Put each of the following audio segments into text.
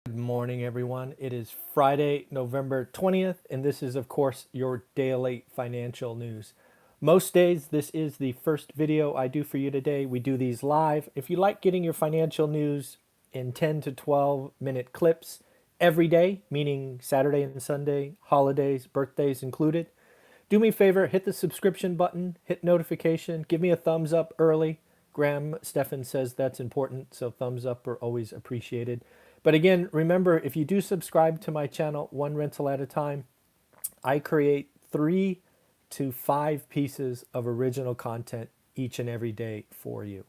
Good morning, everyone. It is Friday, November 20th, and this is, of course, your daily financial news. Most days, this is the first video I do for you today. We do these live. If you like getting your financial news in 10 to 12-minute clips every day, meaning Saturday and Sunday, holidays, birthdays included, do me a favor, hit the subscription button, hit notification, give me a thumbs up early. Graham Stephan says that's important, so thumbs up are always appreciated. But again, remember, if you do subscribe to my channel, one rental at a time, I create 3 to 5 pieces of original content each and every day for you.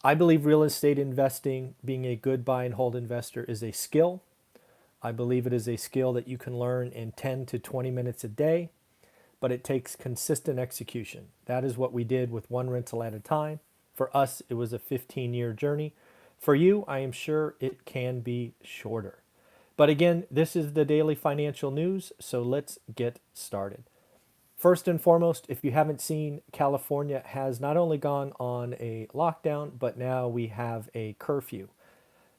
I believe real estate investing, being a good buy and hold investor, is a skill. I believe it is a skill that you can learn in 10 to 20 minutes a day, but it takes consistent execution. That is what we did with one rental at a time. For us, it was a 15-year journey. For you, I am sure it can be shorter. But again, this is the daily financial news, so let's get started. First and foremost, if you haven't seen, California has not only gone on a lockdown, but now we have a curfew.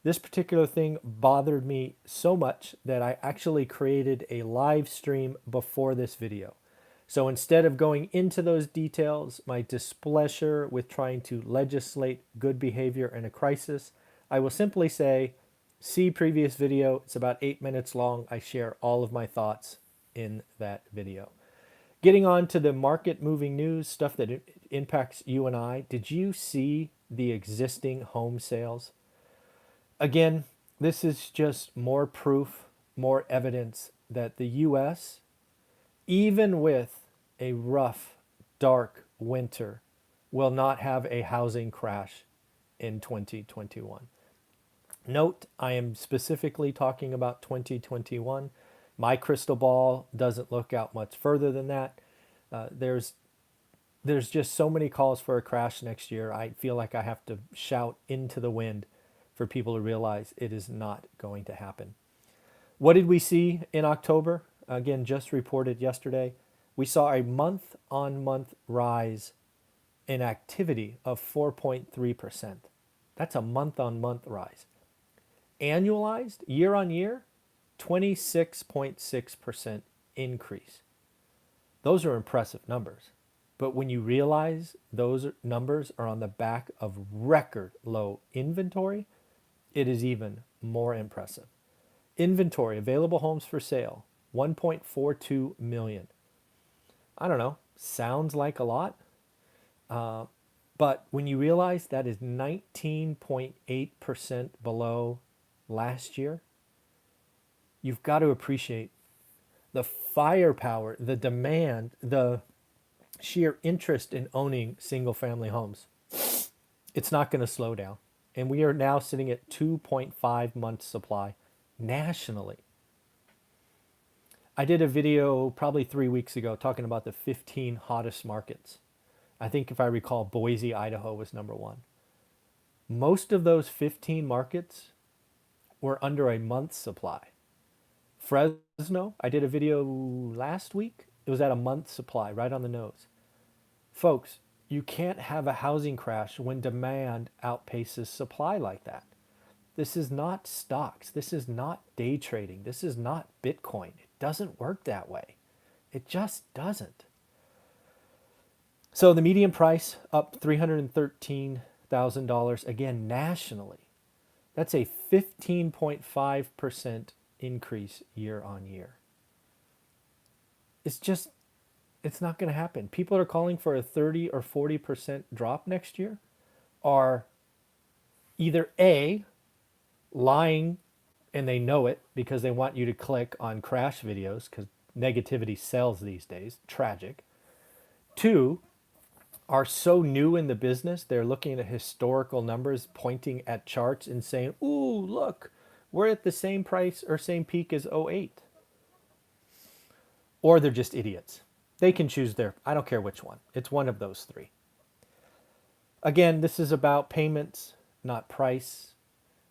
This particular thing bothered me so much that I actually created a live stream before this video. So instead of going into those details, my displeasure with trying to legislate good behavior in a crisis, I will simply say, see previous video. It's about 8 minutes long. I share all of my thoughts in that video. Getting on to the market moving news, stuff that impacts you and I. Did you see the existing home sales? Again, this is just more proof, more evidence that the US, even with a rough, dark winter, will not have a housing crash in 2021. Note, I am specifically talking about 2021. My crystal ball doesn't look out much further than that. There's just so many calls for a crash next year. I feel like I have to shout into the wind for people to realize it is not going to happen. What did we see in October? Again, just reported yesterday. We saw a month-on-month rise in activity of 4.3%. That's a month-on-month rise. Annualized, year-on-year, 26.6% increase. Those are impressive numbers. But when you realize those numbers are on the back of record low inventory, it is even more impressive. Inventory, available homes for sale, 1.42 million. I don't know, sounds like a lot. But when you realize that is 19.8% below last year, you've got to appreciate the firepower, the demand, the sheer interest in owning single family homes. It's not going to slow down. And we are now sitting at 2.5 months supply nationally. I did a video probably 3 weeks ago talking about the 15 hottest markets. I think if I recall, Boise, Idaho was number one. Most of those 15 markets were under a month's supply. Fresno, I did a video last week. It was at a month's supply, right on the nose. Folks, you can't have a housing crash when demand outpaces supply like that. This is not stocks. This is not day trading. This is not Bitcoin. It doesn't work that way. It just doesn't. So the median price up $313,000 again nationally. That's a 15.5% increase year on year. It's not going to happen. People are calling for a 30 or 40% drop next year, are either A, lying and they know it because they want you to click on crash videos because negativity sells these days. Tragic. 2, are so new in the business, they're looking at historical numbers, pointing at charts and saying, ooh, look, we're at the same price or same peak as '08. Or they're just idiots. They can choose I don't care which one. It's one of those 3. Again, this is about payments, not price.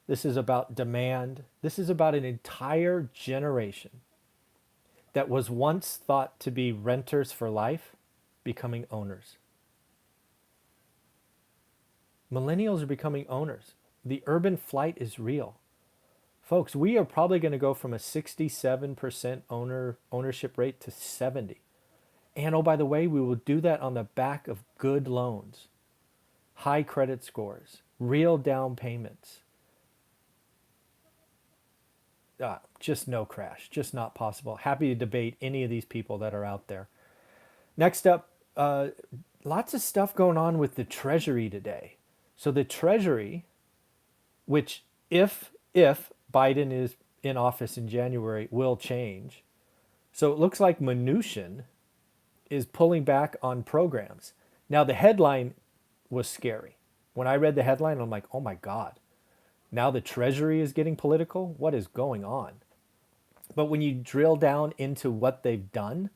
This is about demand. This is about an entire generation that was once thought to be renters for life becoming owners. Millennials are becoming owners. The urban flight is real. Folks, we are probably going to go from a 67% ownership rate to 70. And oh, by the way, we will do that on the back of good loans, high credit scores, real down payments. Just no crash, just not possible. Happy to debate any of these people that are out there. Next up, lots of stuff going on with the Treasury today. So the Treasury, which if Biden is in office in January, will change. So it looks like Mnuchin is pulling back on programs. Now the headline was scary. When I read the headline, I'm like, oh my God. Now the Treasury is getting political? What is going on? But when you drill down into what they've done,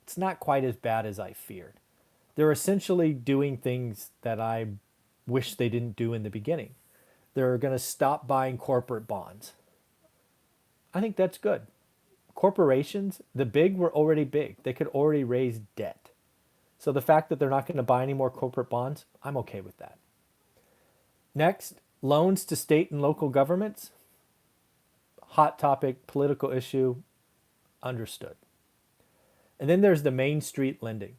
it's not quite as bad as I feared. They're essentially doing things that I wish they didn't do in the beginning. They're going to stop buying corporate bonds. I think that's good. Corporations, the big were already big. They could already raise debt. So the fact that they're not going to buy any more corporate bonds, I'm okay with that. Next, loans to state and local governments. Hot topic, political issue, understood. And then there's the Main Street lending.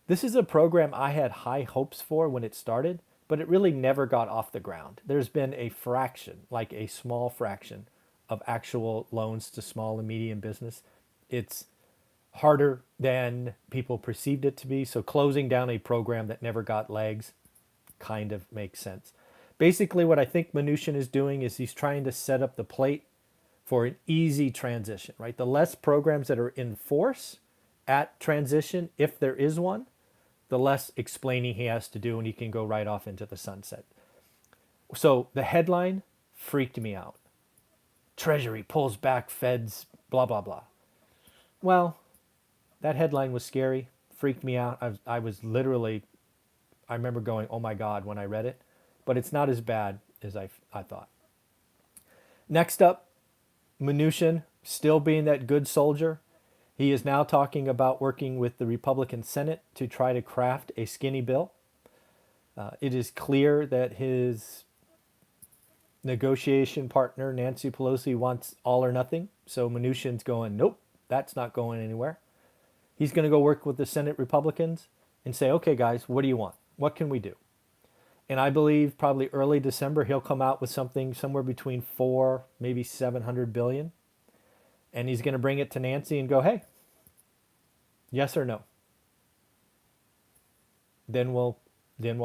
This is a program I had high hopes for when it started, but it really never got off the ground. There's been a fraction, like a small fraction, of actual loans to small and medium business. It's harder than people perceived it to be. So closing down a program that never got legs kind of makes sense. Basically, what I think Mnuchin is doing is he's trying to set up the plate for an easy transition, right? The less programs that are in force at transition, if there is one, the less explaining he has to do and he can go right off into the sunset. So the headline freaked me out. Treasury pulls back Fed's blah, blah, blah. Well, that headline was scary, freaked me out. I was literally, I remember going, oh my God, when I read it, but it's not as bad as I thought. Next up, Mnuchin, still being that good soldier. He is now talking about working with the Republican Senate to try to craft a skinny bill. It is clear that his negotiation partner, Nancy Pelosi, wants all or nothing. So Mnuchin's going, nope, that's not going anywhere. He's going to go work with the Senate Republicans and say, okay, guys, what do you want? What can we do? And I believe probably early December, he'll come out with something somewhere between 4, maybe 700 billion. And he's going to bring it to Nancy and go, hey, yes or no? Then we'll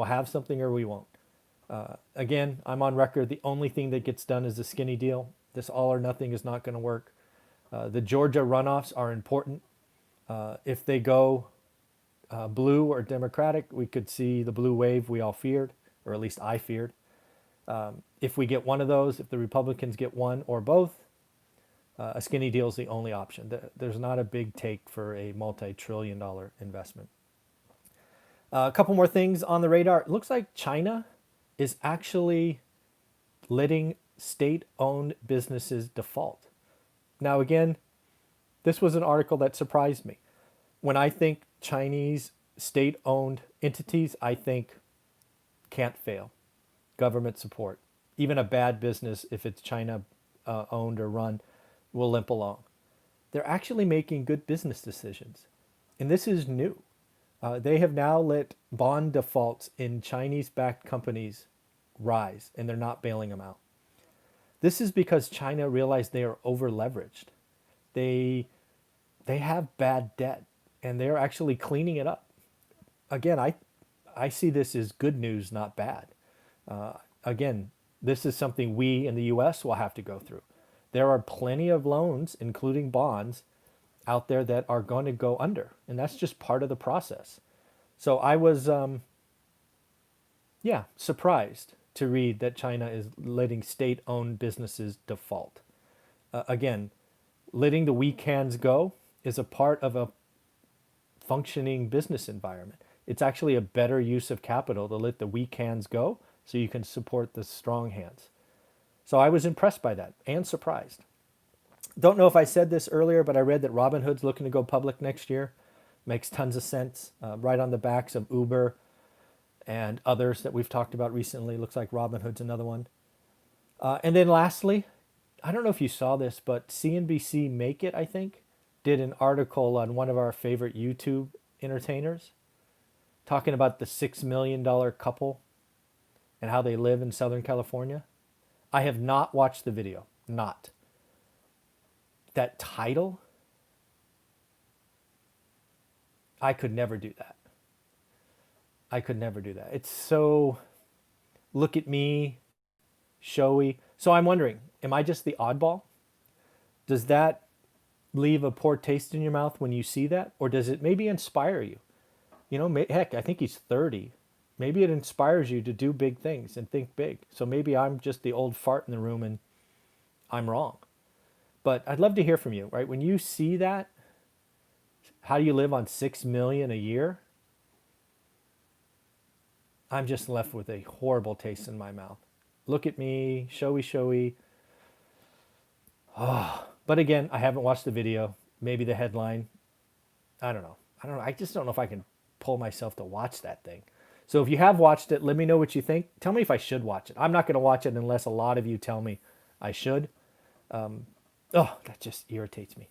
have something or we won't. Again, I'm on record. The only thing that gets done is a skinny deal. This all or nothing is not going to work. The Georgia runoffs are important. If they go blue or Democratic, we could see the blue wave we all feared, or at least I feared. If we get one of those, if the Republicans get one or both, a skinny deal is the only option. There's not a big take for a multi-trillion-dollar investment. A couple more things on the radar. It looks like China is actually letting state-owned businesses default. Now, again, this was an article that surprised me. When I think Chinese state-owned entities, I think can't fail. Government support. Even a bad business, if it's China owned or run, will limp along. They're actually making good business decisions. And this is new. They have now let bond defaults in Chinese-backed companies rise, and they're not bailing them out. This is because China realized they are over-leveraged. They have bad debt, and they're actually cleaning it up. Again, I see this as good news, not bad. Again, this is something we in the U.S. will have to go through. There are plenty of loans, including bonds, out there that are going to go under, and that's just part of the process. So I was, surprised to read that China is letting state-owned businesses default. Again, letting the weak hands go is a part of a functioning business environment. It's actually a better use of capital to let the weak hands go so you can support the strong hands. So I was impressed by that and surprised. Don't know if I said this earlier, but I read that Robinhood's looking to go public next year. Makes tons of sense. Right on the backs of Uber and others that we've talked about recently. Looks like Robinhood's another one. And then lastly, I don't know if you saw this, but CNBC Make It, I think, did an article on one of our favorite YouTube entertainers talking about the $6 million couple and how they live in Southern California. I have not watched the video. Not. That title, I could never do that. I could never do that. It's so look at me, showy. So I'm wondering, am I just the oddball? Does that leave a poor taste in your mouth when you see that? Or does it maybe inspire you? You know, heck, I think he's 30. Maybe it inspires you to do big things and think big. So maybe I'm just the old fart in the room and I'm wrong. But I'd love to hear from you, right? When you see that, how do you live on 6 million a year? I'm just left with a horrible taste in my mouth. Look at me, showy, showy. Oh, but again, I haven't watched the video. Maybe the headline. I don't know. I just don't know if I can pull myself to watch that thing. So if you have watched it, let me know what you think. Tell me if I should watch it. I'm not going to watch it unless a lot of you tell me I should. Oh, that just irritates me.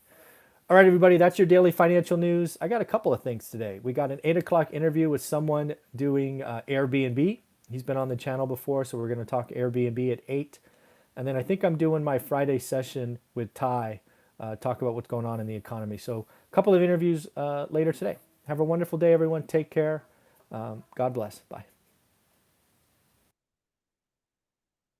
All right, everybody, that's your daily financial news. I got a couple of things today. We got an 8 o'clock interview with someone doing Airbnb. He's been on the channel before, so we're going to talk Airbnb at 8. And then I think I'm doing my Friday session with Ty, talk about what's going on in the economy. So a couple of interviews later today. Have a wonderful day, everyone. Take care. God bless. Bye.